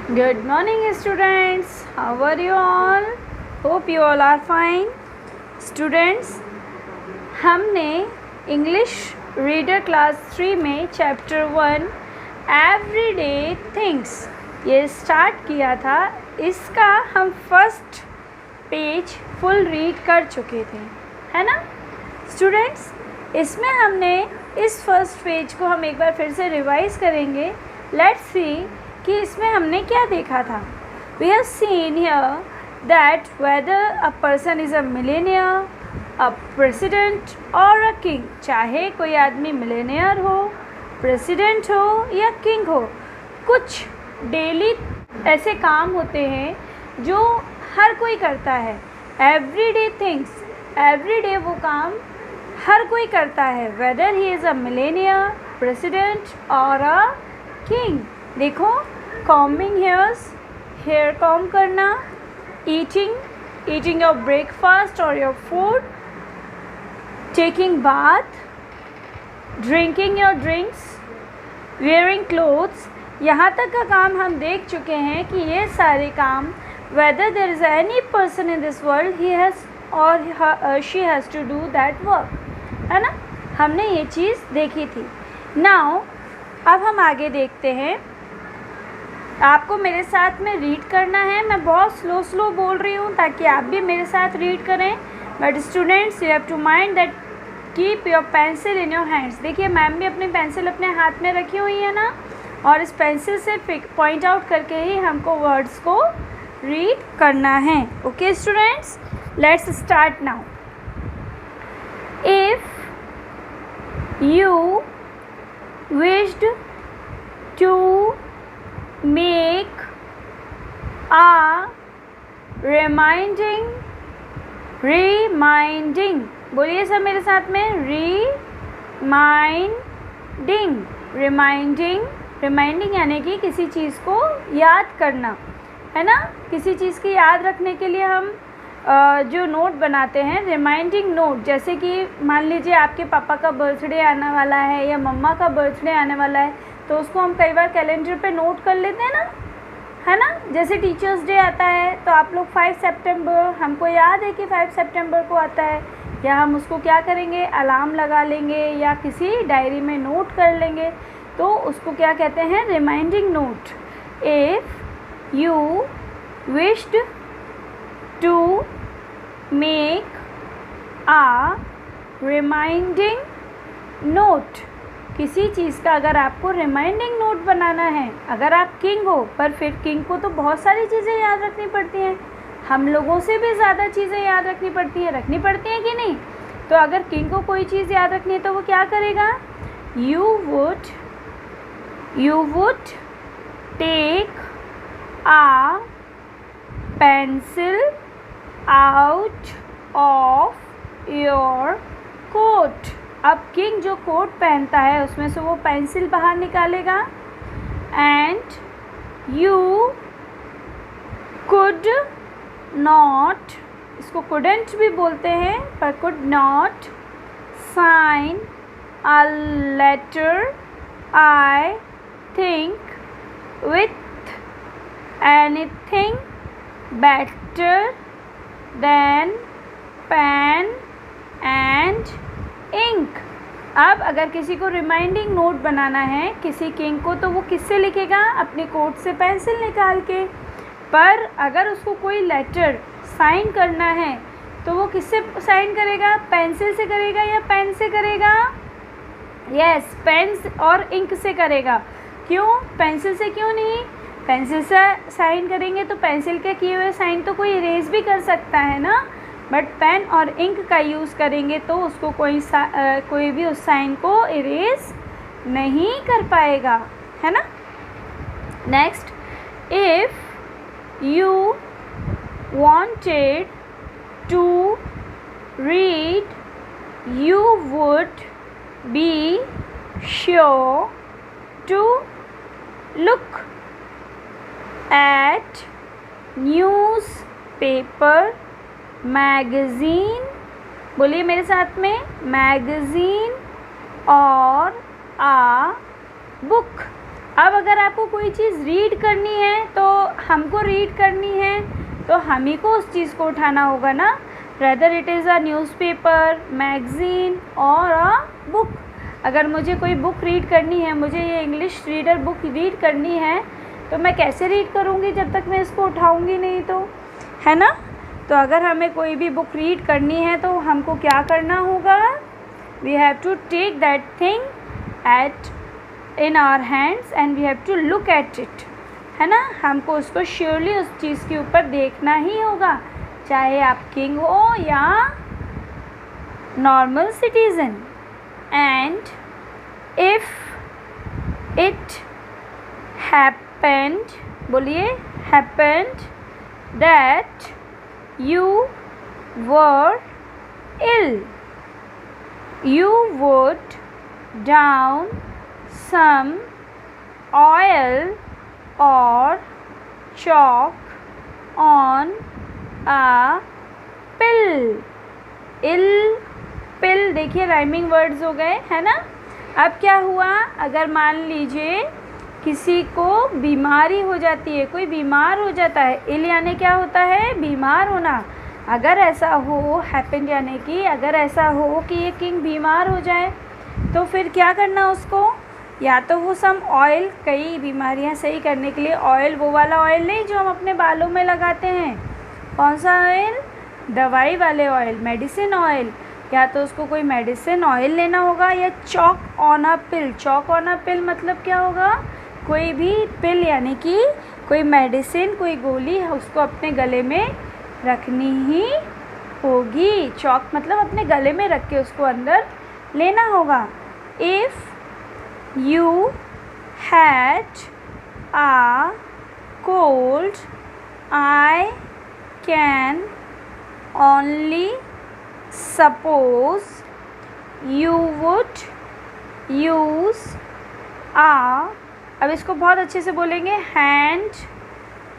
Good morning, students. How are you all? Hope you all are fine. Students, हमने English reader class 3 में chapter 1 everyday things ये start किया था. इसका हम फर्स्ट पेज फुल रीड कर चुके थे, है ना स्टूडेंट्स. इसमें हमने इस फर्स्ट पेज को हम एक बार फिर से रिवाइज करेंगे. लेट्स सी कि इसमें हमने क्या देखा था. We have seen here that whether a person is a millionaire, a president और अ किंग, चाहे कोई आदमी मिलेनियर हो, प्रेसिडेंट हो या किंग हो, कुछ डेली ऐसे काम होते हैं जो हर कोई करता है. एवरीडे थिंग्स, एवरीडे वो काम हर कोई करता है, weather he is a Millionaire, president और अ किंग. देखो, कॉम्बिंग हेयर्स, हेयर कॉम करना, ईटिंग योर ब्रेकफास्ट और your food, taking bath, drinking your drinks, wearing clothes. यहाँ तक का काम हम देख चुके हैं कि ये सारे काम whether there is any person in this world he has or she has to do that work, है ना. हमने ये चीज़ देखी थी. नाउ अब हम आगे देखते हैं. आपको मेरे साथ में रीड करना है. मैं बहुत स्लो बोल रही हूँ ताकि आप भी मेरे साथ रीड करें. But students, you have to mind that keep your pencil in your hands. देखिए, मैम भी अपनी पेंसिल अपने हाथ में रखी हुई है ना, और इस पेंसिल से पॉइंट आउट करके ही हमको वर्ड्स को रीड करना है. Okay students, let's start now. If you wished to make a reminding बोलिए सब मेरे साथ में, रिमाइंडिंग यानी कि किसी चीज़ को याद करना, है ना. किसी चीज़ की याद रखने के लिए हम जो नोट बनाते हैं, रिमाइंडिंग नोट. जैसे कि मान लीजिए आपके पापा का बर्थडे आने वाला है या मम्मा का बर्थडे आने वाला है, तो उसको हम कई बार कैलेंडर पे नोट कर लेते हैं ना, है ना. जैसे टीचर्स डे आता है तो आप लोग 5 सितंबर, हमको याद है कि 5 सितंबर को आता है, या हम उसको क्या करेंगे, अलार्म लगा लेंगे या किसी डायरी में नोट कर लेंगे, तो उसको क्या कहते हैं, reminding note. If you wished to make a reminding note. किसी चीज़ का अगर आपको रिमाइंडिंग नोट बनाना है, अगर आप किंग हो, पर फिर किंग को तो बहुत सारी चीज़ें याद रखनी पड़ती हैं, हम लोगों से भी ज़्यादा चीज़ें याद रखनी पड़ती हैं कि नहीं. तो अगर किंग को कोई चीज़ याद रखनी है तो वो क्या करेगा, you would take a pencil out of your coat. अब किंग जो कोट पहनता है उसमें से वो पेंसिल बाहर निकालेगा. एंड यू कुड नॉट, इसको कुडेंट भी बोलते हैं, पर could not sign a letter I think with anything better than pen and ink. अब अगर किसी को रिमाइंडिंग नोट बनाना है किसी किंग को, तो वो किससे लिखेगा, अपने कोट से पेंसिल निकाल के. पर अगर उसको कोई लेटर साइन करना है तो वो किससे साइन करेगा, पेंसिल से करेगा या पेन से करेगा. यस, पेन और इंक से करेगा. क्यों, पेंसिल से क्यों नहीं, पेंसिल से साइन करेंगे तो पेंसिल के किए हुए साइन तो कोई इरेज भी कर सकता है ना, बट पेन और इंक का यूज़ करेंगे तो उसको कोई भी उस साइन को इरेज नहीं कर पाएगा, है ना. Next, if you wanted to read you would be sure to look at newspaper, magazine, बोलिए मेरे साथ में, मैगज़ीन और आ बुक. अब अगर आपको कोई चीज़ रीड करनी है तो हमको रीड करनी है तो हम ही को उस चीज़ को उठाना होगा ना, rather it is a newspaper, magazine और अ बुक। अगर मुझे कोई बुक रीड करनी है, मुझे ये इंग्लिश रीडर बुक रीड करनी है, तो मैं कैसे रीड करूँगी जब तक मैं इसको उठाऊँगी नहीं तो, है ना। तो अगर हमें कोई भी बुक रीड करनी है तो हमको क्या करना होगा, we have to take that thing at in our hands and we have to look at it, है ना। हमको उसको श्योरली उस चीज़ के ऊपर देखना ही होगा, चाहे आप किंग हो या normal citizen. And if it happened, बोलिए, happened that you were ill, you would down some oil or chalk on a pill। ill pill देखिए राइमिंग वर्ड्स हो गए, है ना। अब क्या हुआ, अगर मान लीजिए किसी को बीमारी हो जाती है, कोई बीमार हो जाता है, इल यानी क्या होता है, बीमार होना। अगर ऐसा हो, हैपन यानी कि अगर ऐसा हो कि ये किंग बीमार हो जाए तो फिर क्या करना उसको, या तो वो सम ऑयल, कई बीमारियां सही करने के लिए ऑयल, वो वाला ऑयल नहीं जो हम अपने बालों में लगाते हैं, कौन सा ऑयल, दवाई वाले ऑयल, मेडिसिन ऑयल, या तो उसको कोई मेडिसिन ऑयल लेना होगा, या choke on a pill. Choke on a pill मतलब क्या होगा, कोई भी पिल यानी कि कोई मेडिसिन, कोई गोली है, उसको अपने गले में रखनी ही होगी। चॉक मतलब अपने गले में रख के उसको अंदर लेना होगा। If you had a cold I can only suppose you would use a, अब इसको बहुत अच्छे से बोलेंगे, हैंड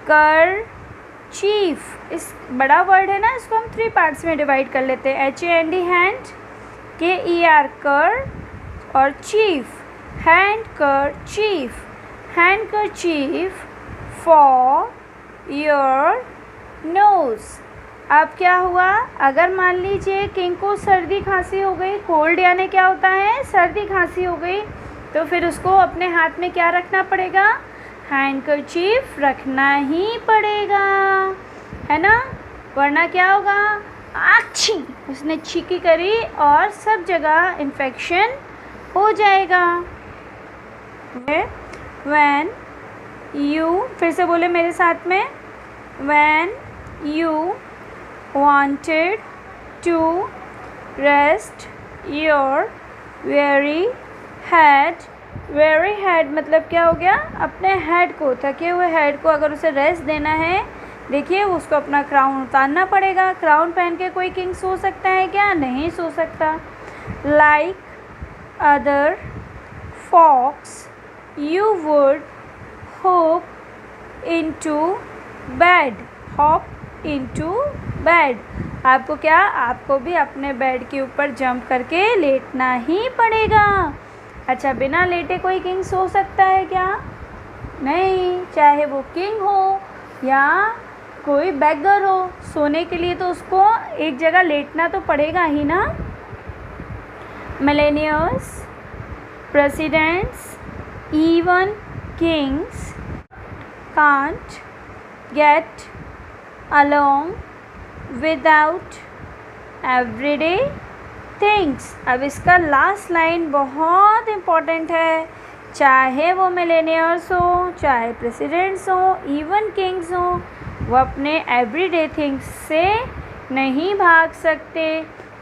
कर चीफ। इस बड़ा वर्ड है ना, इसको हम 3 पार्ट्स में डिवाइड कर लेते हैं, HAND हैंड, KER कर, और चीफ, हैंड कर चीफ, हैंड कर चीफ फॉर योर नोज़। अब क्या हुआ, अगर मान लीजिए किंग को सर्दी खांसी हो गई, कोल्ड यानी क्या होता है, सर्दी खांसी हो गई, तो फिर उसको अपने हाथ में क्या रखना पड़ेगा, हैंडकरचीफ रखना ही पड़ेगा, है ना, वरना क्या होगा, आच्छी, उसने छींकी करी और सब जगह इन्फेक्शन हो जाएगा। व्हेन यू, फिर से बोले मेरे साथ में, when you wanted to rest your very head, very head मतलब क्या हो गया, अपने हेड को, थके हुए हेड को अगर उसे रेस्ट देना है, देखिए उसको अपना क्राउन उतारना पड़ेगा। क्राउन पहन के कोई किंग सो सकता है क्या, नहीं सो सकता। Like other folks you would hop into bed, hop into bed, आपको क्या, आपको भी अपने बेड के ऊपर जंप करके लेटना ही पड़ेगा। अच्छा, बिना लेटे कोई किंग सो सकता है क्या, नहीं, चाहे वो किंग हो या कोई बेगर हो, सोने के लिए तो उसको एक जगह लेटना तो पड़ेगा ही ना। Millionaires, presidents, even kings can't get along without everyday things. अब इसका लास्ट लाइन बहुत इम्पॉर्टेंट है, चाहे वो मिलेनियर्स हो, चाहे प्रेसिडेंट्स हो, इवन किंग्स हो, वो अपने एवरीडे थिंग्स से नहीं भाग सकते।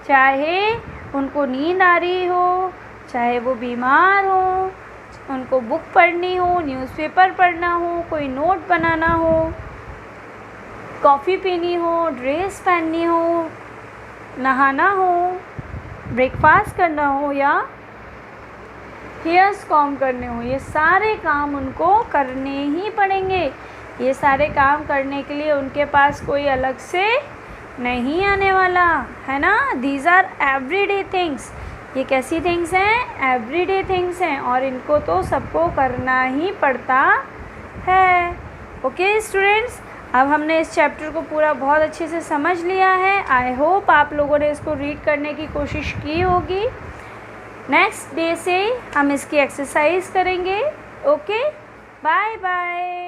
चाहे उनको नींद आ रही हो, चाहे वो बीमार हो, उनको बुक पढ़नी हो, न्यूज़पेपर पढ़ना हो, कोई नोट बनाना हो, कॉफ़ी पीनी हो, ड्रेस पहननी हो, नहाना हो, ब्रेकफास्ट करना हो या हेयर्स कॉम करने हो, ये सारे काम उनको करने ही पड़ेंगे। ये सारे काम करने के लिए उनके पास कोई अलग से नहीं आने वाला, है ना। दीज आर एवरीडे थिंग्स, ये कैसी थिंग्स हैं, एवरीडे थिंग्स हैं, और इनको तो सबको करना ही पड़ता है। ओके स्टूडेंट्स, अब हमने इस चैप्टर को पूरा बहुत अच्छे से समझ लिया है। आई होप आप लोगों ने इसको रीड करने की कोशिश की होगी। नेक्स्ट डे से हम इसकी एक्सरसाइज करेंगे। Okay, bye bye.